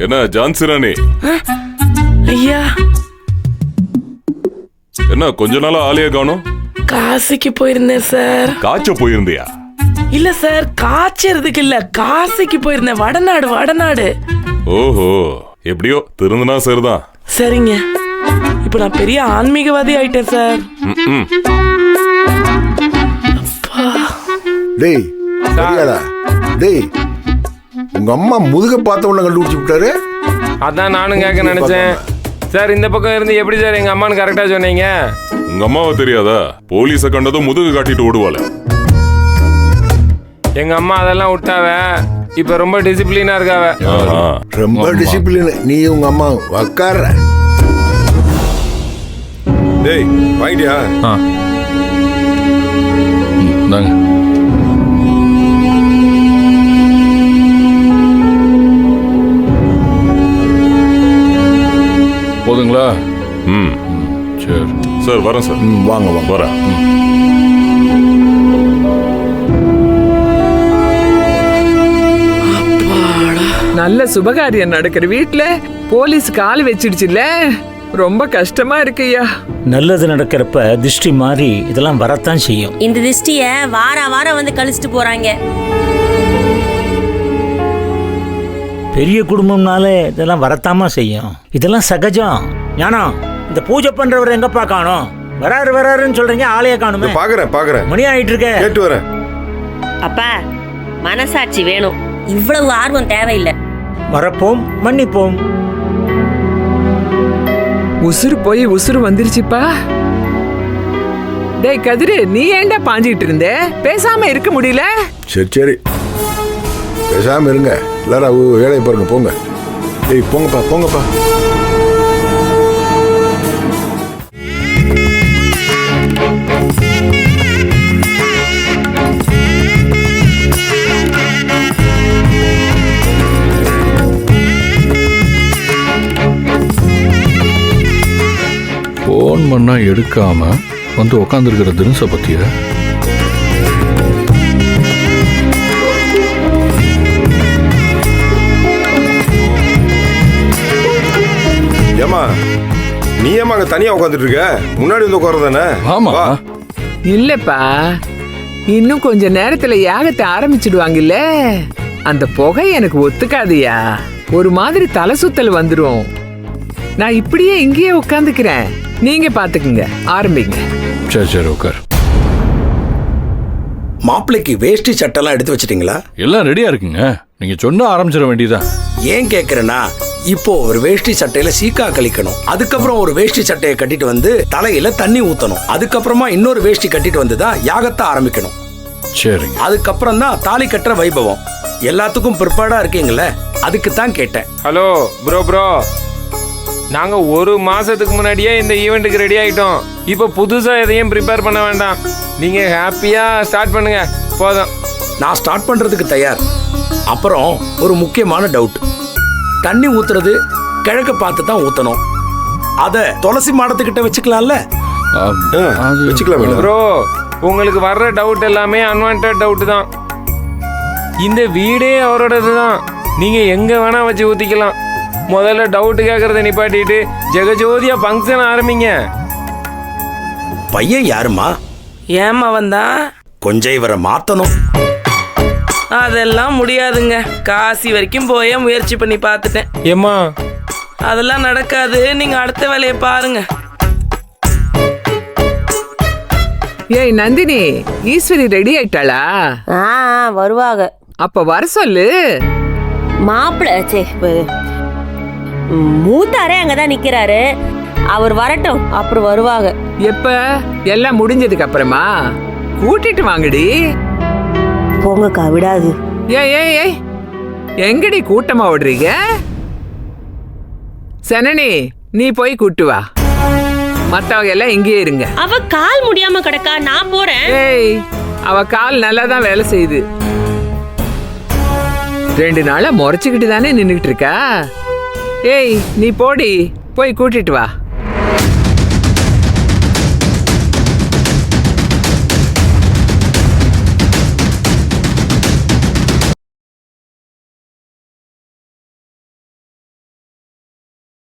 என்ன ஜான்சி ராணி? ஐயா, என்ன கொஞ்ச நாளா ஆளைய காணோம்? காசிக்கு போயிருந்தேன் சார். காய்ச்ச போயிருந்தியா? இல்ல சார், காய்ச்சறதுக்கு இல்ல, காசிக்கு போயிருந்தேன். வடநாடு. ஓஹோ, எப்படியோ திருந்தனா சரிதான். சரிங்க, இப்ப நான் பெரிய ஆன்மீகவாதி ஆயிட்டேன் சார். டேய் சரியாடா. டேய், உங்க அம்மா முதுக பார்த்தவன கண்டுபிடிச்சு விட்டாரு. அதான் நானும் கேட்க நினைச்சேன் சார். இந்த பக்கம் இருந்து எப்படி சார் எங்க அம்மான்னு கரெக்டா சொன்னீங்க? உங்க அம்மாவை தெரியாதா? போலீஸ கண்டதும் முதுகு காட்டிட்டு ஓடுவாள. எங்க அம்மா அதெல்லாம் விட்டாவ, இப்ப ரொம்ப டிசிப்ளினா இருக்காவ. ரொம்ப டிசிப்ளின். நீ உங்க அம்மா உக்கார. டேய் வாங்கிட்டியா? நாங்க போதுங்களா? சரி சார் வரேன் சார். வாங்க வாங்க. வரேன். நல்ல சுபகாரியம் நடக்கிற வீட்டுல போலீஸ் கால் வச்சிடுச்சுல்ல, ரொம்ப கஷ்டமா இருக்குய்யா. நல்லது நடக்கிறப்ப திருஷ்டி மாறி இதெல்லாம் வரத்தான் செய்யும். இந்த திருஷ்டிய வாரம் வந்து கழிச்சிட்டு போறாங்க. பெரிய குடும்பம்னால இதெல்லாம் வரத்தாமா செய்யும். இதெல்லாம் சகஜம். ஞானம், இந்த பூஜை பண்றவர் எங்கப்பா காணோம்? வராருன்னு சொல்றீங்க, ஆளைய காணுமே. பாக்குறேன். மணி ஆயிட்டு இருக்க. கேட்டு வரேன். அப்பா, மனசாட்சி வேணும், இவ்வளவு ஆர்வம் தேவையில்லை. வரப்போம், மன்னிப்போம். உசுறு போய் உசுறு வந்துருச்சுப்பா. டேய் கதிரு, நீ ஏன்டா பாஞ்சிட்டு இருந்த? பேசாம இருக்க முடியல? சரி பேசாம இருங்க. எல்லாரும் வேலையை பாருங்க, போங்க. ஏய் போங்கப்பா. ஃபோன் பண்ணா எடுக்காம வந்து உக்காந்துருக்கிற தினச பத்திய ஏமா, நீ ஏமா அங்க தனியா உட்காந்துட்டு இருக்க? முன்னாடி வந்து உட்கார்றதானே? ஆமா. இல்லப்பா, இன்னும் கொஞ்ச நேரத்துல யாகத்தை ஆரம்பிச்சிடுவாங்கல்ல, அந்த புகை எனக்கு ஒத்துக்காதியா. ஒரு மாதிரி தலை சுத்தல் வந்துரும். நான் இப்படியே இங்கேயே உட்காந்துக்கிறேன், நீங்க பாத்துக்குங்க, ஆரம்பிங்க. சரி உட்கார். மாப்பிள்ளைக்கு வேஷ்டி சட்டெல்லாம் எடுத்து வச்சிட்டீங்களா? எல்லாம் ரெடியா இருக்குங்க, நீங்க சொன்னா ஆரம்பிச்சிட வேண்டியதான். ஏன் கேக்குறேன்னா, இப்போ ஒரு வேஷ்டி சட்டையில சீக்கா கழிக்கணும், அதுக்கப்புறம் ஒரு வேஷ்டி சட்டையை கட்டிட்டு வந்து தலையில தண்ணி ஊத்தணும், அதுக்கப்புறமா இன்னொரு வேஷ்டி கட்டிட்டு வந்துதான் யாகத்தை ஆரம்பிக்கணும். சரிங்க. அதுக்கப்புறம் தான் தாலி கட்டுற வைபவம். எல்லாத்துக்கும் பிற்பாடா இருக்கீங்களே, அதுக்கு தான் கேட்டேன். ஹலோ ப்ரோ, நாங்க ஒரு மாசத்துக்கு முன்னாடியே இந்த ஈவெண்ட்டுக்கு ரெடி ஆயிட்டோம். இப்ப புதுசா எதையும் ப்ரிப்பேர் பண்ண வேண்டாம், நீங்க ஹாப்பியா ஸ்டார்ட் பண்ணுங்க போதும். நான் ஸ்டார்ட் பண்றதுக்கு தயார். அப்புறம் ஒரு முக்கியமான டவுட், தண்ணி ஊத்துறது கிழக்க பார்த்து தான் ஊத்தணும். அத துளசி மாடத்துக்கிட்ட வச்சுக்கலாம்ல? வச்சுக்கலாம் ப்ரோ, உங்களுக்கு வர்ற டவுட் எல்லாமே அன்வான்ட் டவுட் தான். இந்த வீடே அவரோடது தான், நீங்க எங்க வேணா வச்சு ஊத்திக்கலாம். முதல்ல டவுட் கேட்கறத நிப்பாட்டிட்டு ஜெகஜோதியா ஃபங்க்ஷன் ஆரம்பிங்க. பையன் யாருமா? ஏமா வந்தா? கொஞ்சம் இவரை மாத்தணும். அதெல்லாம் முடியாதுங்க, காசி வரைக்கும் போய முயற்சி பண்ணி பார்த்துட்டேன். ஏம்மா, அதெல்லாம் நடக்காது, நீங்க அடுத்த வேலையை பாருங்க. ஏய் நந்தினி, ஈஸ்வரி ரெடி ஆயிட்டாளா? வருவாங்க. அப்ப வர சொல்லு. மாப்பிள்ள மூத்தாரே அங்கதான் நிக்கிறாரு, அவர் வரட்டும், அப்புறம் வருவாங்க. எப்ப? எல்லாம் முடிஞ்சதுக்கு அப்புறமா கூட்டிட்டு வாங்கடி. போங்கக்கா, விடாது. ஏய் எங்கடி கூட்டமா ஓடுறீங்க? சனனி, நீ போய் கூட்டு வா, மத்தவங்க எல்லாம் இங்கேயே இருங்க. அவ கால் முடியாம கிடக்கா, நான் போறேன். ஏய், அவ கால் நல்லா தான் வேலை செய்யுது. 2 நாளா முறைச்சுக்கிட்டு தானே நின்னுகிட்டு இருக்கா. ஏய், நீ போடி, போய் கூட்டிட்டு வா.